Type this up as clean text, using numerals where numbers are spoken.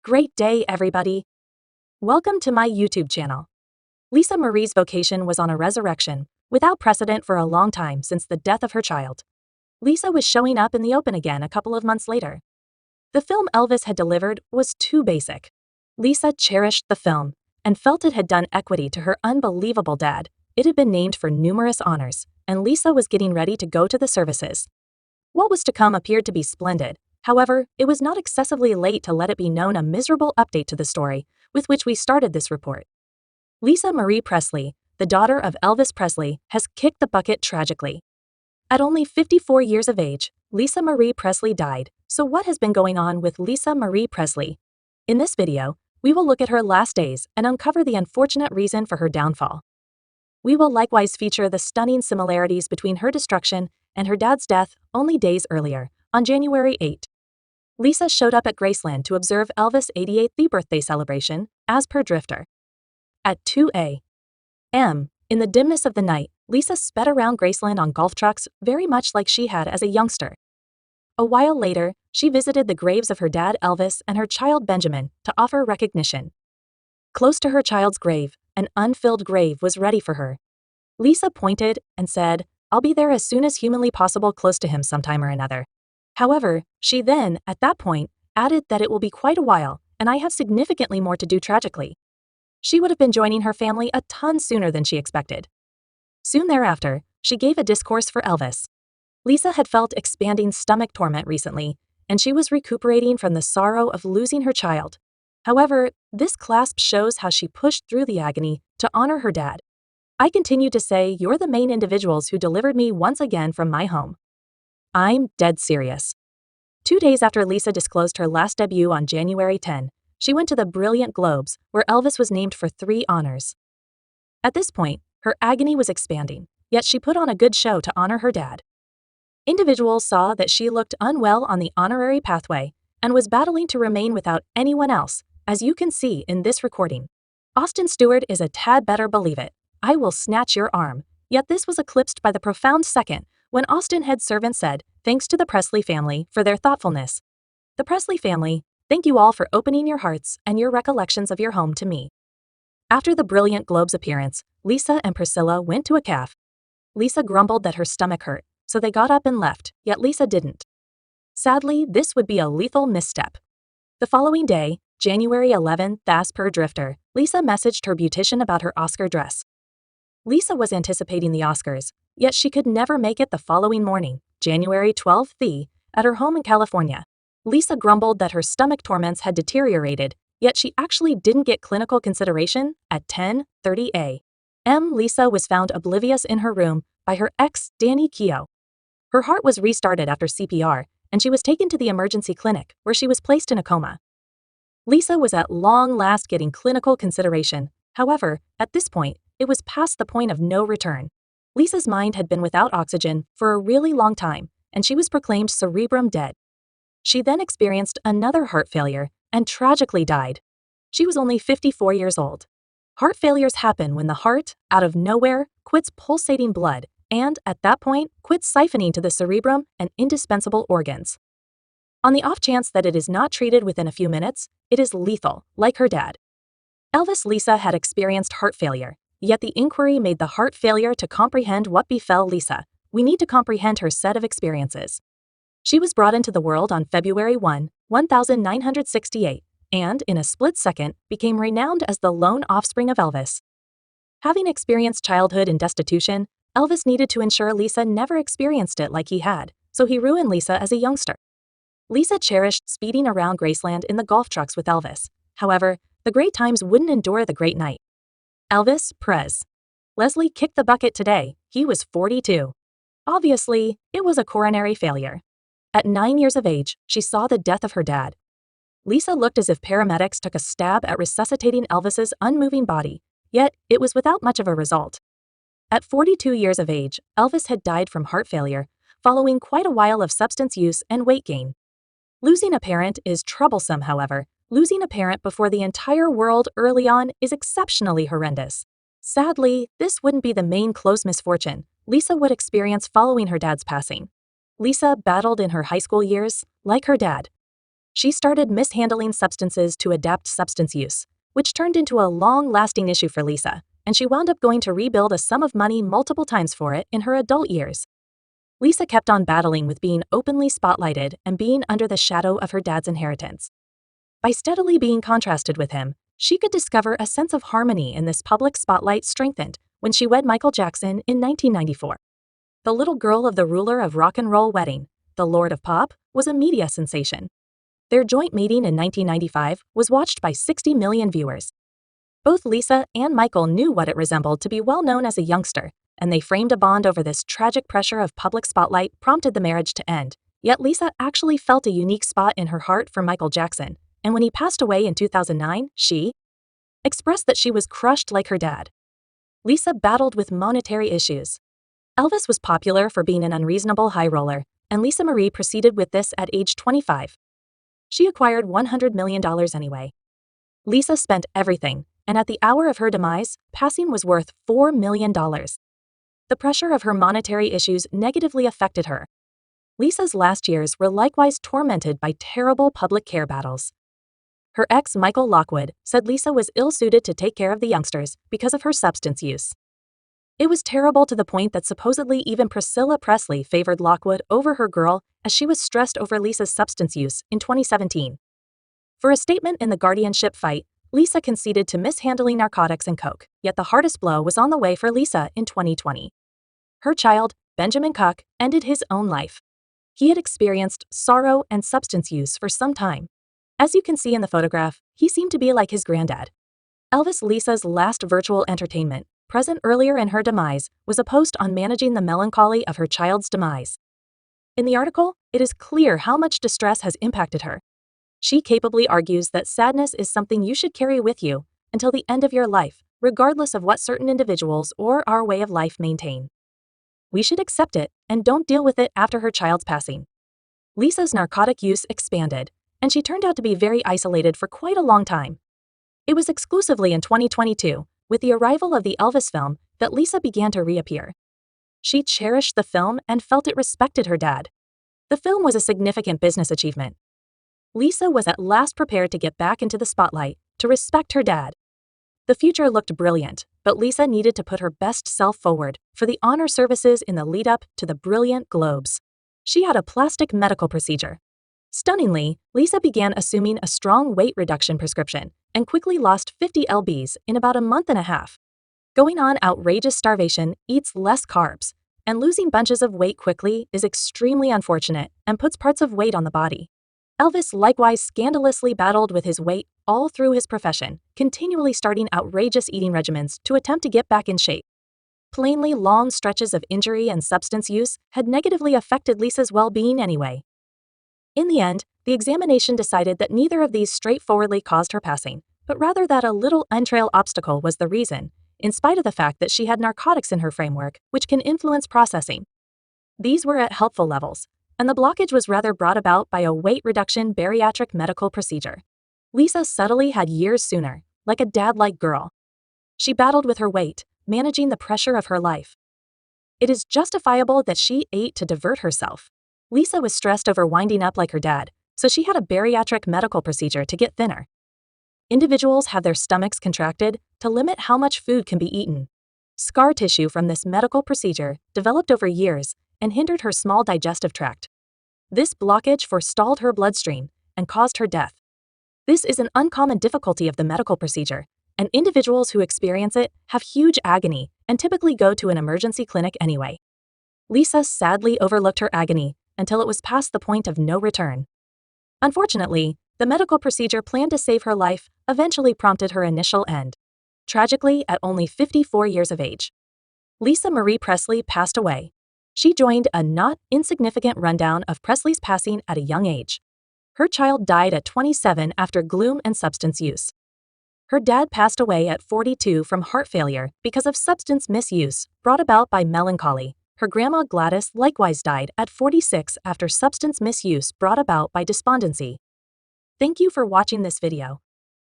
Great day, everybody. Welcome to my YouTube channel. Lisa Marie's vocation was on a resurrection, without precedent for a long time since the death of her child. Lisa was showing up in the open again a couple of months later. The film Elvis had delivered was too basic. Lisa cherished the film and felt it had done equity to her unbelievable dad. It had been named for numerous honors, and Lisa was getting ready to go to the services. What was to come appeared to be splendid. However, it was not excessively late to let it be known a miserable update to the story, with which we started this report. Lisa Marie Presley, the daughter of Elvis Presley, has kicked the bucket tragically. At only 54 years of age, Lisa Marie Presley died. So what has been going on with Lisa Marie Presley? In this video, we will look at her last days and uncover the unfortunate reason for her downfall. We will likewise feature the stunning similarities between her destruction and her dad's death only days earlier, on January 8. Lisa showed up at Graceland to observe Elvis' 88th birthday celebration, as per Drifter. At 2 a.m., in the dimness of the night, Lisa sped around Graceland on golf trucks very much like she had as a youngster. A while later, she visited the graves of her dad Elvis and her child Benjamin to offer recognition. Close to her child's grave, an unfilled grave was ready for her. Lisa pointed and said, "I'll be there as soon as humanly possible close to him sometime or another." However, she then, at that point, added that it will be quite a while, and I have significantly more to do tragically. She would have been joining her family a ton sooner than she expected. Soon thereafter, she gave a discourse for Elvis. Lisa had felt expanding stomach torment recently, and she was recuperating from the sorrow of losing her child. However, this clasp shows how she pushed through the agony to honor her dad. "I continue to say, you're the main individuals who delivered me once again from my home. I'm dead serious." 2 days after Lisa disclosed her last debut on January 10, she went to the Brilliant Globes, where Elvis was named for 3 honors. At this point, her agony was expanding, yet she put on a good show to honor her dad. Individuals saw that she looked unwell on the honorary pathway and was battling to remain without anyone else, as you can see in this recording. Austin Stewart is a tad better, believe it. "I will snatch your arm." Yet this was eclipsed by the profound second when Austin head servant said, "Thanks to the Presley family for their thoughtfulness. The Presley family, thank you all for opening your hearts and your recollections of your home to me." After the Brilliant Globes appearance, Lisa and Priscilla went to a cafe. Lisa grumbled that her stomach hurt, so they got up and left, yet Lisa didn't. Sadly, this would be a lethal misstep. The following day, January 11, as per Drifter, Lisa messaged her beautician about her Oscar dress. Lisa was anticipating the Oscars, yet she could never make it the following morning, January 12, at her home in California. Lisa grumbled that her stomach torments had deteriorated, yet she actually didn't get clinical consideration at 10:30 a.m. Lisa was found oblivious in her room by her ex, Danny Keough. Her heart was restarted after CPR, and she was taken to the emergency clinic, where she was placed in a coma. Lisa was at long last getting clinical consideration. However, at this point, it was past the point of no return. Lisa's mind had been without oxygen for a really long time, and she was proclaimed cerebrum dead. She then experienced another heart failure and tragically died. She was only 54 years old. Heart failures happen when the heart, out of nowhere, quits pulsating blood and, at that point, quits siphoning to the cerebrum and indispensable organs. On the off chance that it is not treated within a few minutes, it is lethal, like her dad. Elvis Lisa had experienced heart failure, yet the inquiry made the heart failure to comprehend what befell Lisa. We need to comprehend her set of experiences. She was brought into the world on February 1, 1968, and, in a split second, became renowned as the lone offspring of Elvis. Having experienced childhood in destitution, Elvis needed to ensure Lisa never experienced it like he had, so he ruined Lisa as a youngster. Lisa cherished speeding around Graceland in the golf trucks with Elvis. However, the great times wouldn't endure the great night. Elvis Presley kicked the bucket today. He was 42. Obviously, it was a coronary failure. At 9 years of age, she saw the death of her dad. Lisa looked as if paramedics took a stab at resuscitating Elvis's unmoving body, yet it was without much of a result. At 42 years of age, Elvis had died from heart failure, following quite a while of substance use and weight gain. Losing a parent is troublesome, however. Losing a parent before the entire world early on is exceptionally horrendous. Sadly, this wouldn't be the main close misfortune Lisa would experience following her dad's passing. Lisa battled in her high school years, like her dad. She started mishandling substances to adapt substance use, which turned into a long-lasting issue for Lisa, and she wound up going to rebuild a sum of money multiple times for it in her adult years. Lisa kept on battling with being openly spotlighted and being under the shadow of her dad's inheritance. By steadily being contrasted with him, she could discover a sense of harmony in this public spotlight strengthened when she wed Michael Jackson in 1994. The little girl of the ruler of rock and roll wedding, the Lord of Pop, was a media sensation. Their joint meeting in 1995 was watched by 60 million viewers. Both Lisa and Michael knew what it resembled to be well known as a youngster, and they framed a bond over this tragic pressure of public spotlight prompted the marriage to end. Yet Lisa actually felt a unique spot in her heart for Michael Jackson, and when he passed away in 2009, she expressed that she was crushed like her dad. Lisa battled with monetary issues. Elvis was popular for being an unreasonable high roller, and Lisa Marie proceeded with this at age 25. She acquired $100 million anyway. Lisa spent everything, and at the hour of her demise, passing was worth $4 million. The pressure of her monetary issues negatively affected her. Lisa's last years were likewise tormented by terrible public care battles. Her ex, Michael Lockwood, said Lisa was ill-suited to take care of the youngsters because of her substance use. It was terrible to the point that supposedly even Priscilla Presley favored Lockwood over her girl as she was stressed over Lisa's substance use in 2017. For a statement in the guardianship fight, Lisa conceded to mishandling narcotics and coke, yet the hardest blow was on the way for Lisa in 2020. Her child, Benjamin Cook, ended his own life. He had experienced sorrow and substance use for some time. As you can see in the photograph, he seemed to be like his granddad. Elvis, Lisa's last virtual entertainment, present earlier in her demise, was a post on managing the melancholy of her child's demise. In the article, it is clear how much distress has impacted her. She capably argues that sadness is something you should carry with you until the end of your life, regardless of what certain individuals or our way of life maintain. We should accept it and don't deal with it after her child's passing. Lisa's narcotic use expanded, and she turned out to be very isolated for quite a long time. It was exclusively in 2022, with the arrival of the Elvis film, that Lisa began to reappear. She cherished the film and felt it respected her dad. The film was a significant business achievement. Lisa was at last prepared to get back into the spotlight, to respect her dad. The future looked brilliant, but Lisa needed to put her best self forward for the honor services in the lead-up to the brilliant Globes. She had a plastic medical procedure. Stunningly, Lisa began assuming a strong weight reduction prescription and quickly lost 50 lbs in about a month and a half. Going on outrageous starvation, eats less carbs, and losing bunches of weight quickly is extremely unfortunate and puts parts of weight on the body. Elvis likewise scandalously battled with his weight all through his profession, continually starting outrageous eating regimens to attempt to get back in shape. Plainly, long stretches of injury and substance use had negatively affected Lisa's well-being anyway. In the end, the examination decided that neither of these straightforwardly caused her passing, but rather that a little entrail obstacle was the reason, in spite of the fact that she had narcotics in her framework, which can influence processing. These were at helpful levels, and the blockage was rather brought about by a weight reduction bariatric medical procedure. Lisa subtly had years sooner, like a dad-like girl. She battled with her weight, managing the pressure of her life. It is justifiable that she ate to divert herself. Lisa was stressed over winding up like her dad, so she had a bariatric medical procedure to get thinner. Individuals have their stomachs contracted to limit how much food can be eaten. Scar tissue from this medical procedure developed over years and hindered her small digestive tract. This blockage forestalled her bloodstream and caused her death. This is an uncommon difficulty of the medical procedure, and individuals who experience it have huge agony and typically go to an emergency clinic anyway. Lisa sadly overlooked her agony until it was past the point of no return. Unfortunately, the medical procedure planned to save her life eventually prompted her initial end. Tragically, at only 54 years of age, Lisa Marie Presley passed away. She joined a not insignificant rundown of Presley's passing at a young age. Her child died at 27 after gloom and substance use. Her dad passed away at 42 from heart failure because of substance misuse brought about by melancholy. Her grandma Gladys likewise died at 46 after substance misuse brought about by despondency. Thank you for watching this video.